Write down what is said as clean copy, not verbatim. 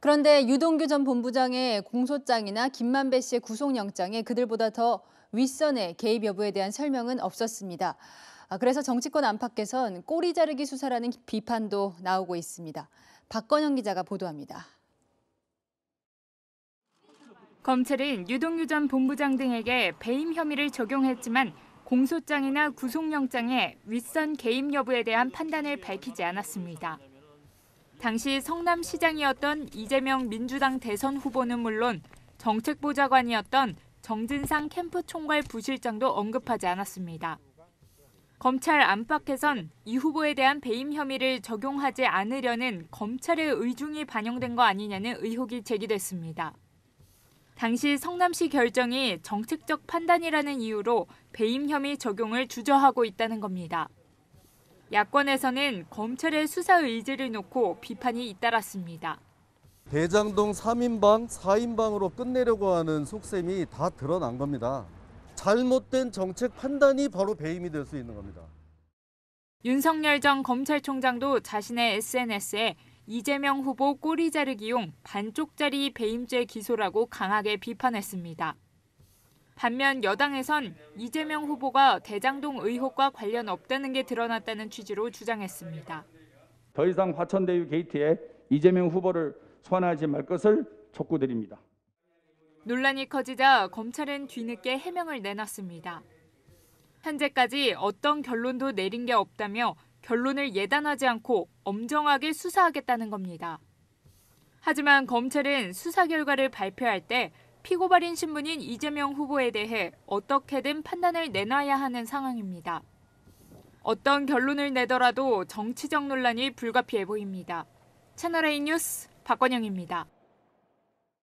그런데 유동규 전 본부장의 공소장이나 김만배 씨의 구속영장에 그들보다 더 윗선의 개입 여부에 대한 설명은 없었습니다. 그래서 정치권 안팎에선 꼬리 자르기 수사라는 비판도 나오고 있습니다. 박건영 기자가 보도합니다. 검찰은 유동규 전 본부장 등에게 배임 혐의를 적용했지만 공소장이나 구속영장에 윗선 개입 여부에 대한 판단을 밝히지 않았습니다. 당시 성남시장이었던 이재명 민주당 대선 후보는 물론 정책보좌관이었던 정진상 캠프 총괄 부실장도 언급하지 않았습니다. 검찰 안팎에선 이 후보에 대한 배임 혐의를 적용하지 않으려는 검찰의 의중이 반영된 거 아니냐는 의혹이 제기됐습니다. 당시 성남시 결정이 정책적 판단이라는 이유로 배임 혐의 적용을 주저하고 있다는 겁니다. 야권에서는 검찰의 수사 의지를 놓고 비판이 잇따랐습니다. 대장동 3인방, 4인방으로 끝내려고 하는 속셈이 다 드러난 겁니다. 잘못된 정책 판단이 바로 배임이 될 수 있는 겁니다. 윤석열 전 검찰총장도 자신의 SNS에 이재명 후보 꼬리 자르기용 반쪽짜리 배임죄 기소라고 강하게 비판했습니다. 반면 여당에선 이재명 후보가 대장동 의혹과 관련 없다는 게 드러났다는 취지로 주장했습니다. 더 이상 화천대유 게이트에 이재명 후보를 소환하지 말 것을 촉구드립니다. 논란이 커지자 검찰은 뒤늦게 해명을 내놨습니다. 현재까지 어떤 결론도 내린 게 없다며 결론을 예단하지 않고 엄정하게 수사하겠다는 겁니다. 하지만 검찰은 수사 결과를 발표할 때 피고발인 신분인 이재명 후보에 대해 어떻게든 판단을 내놔야 하는 상황입니다. 어떤 결론을 내더라도 정치적 논란이 불가피해 보입니다. 채널A 뉴스 박건영입니다.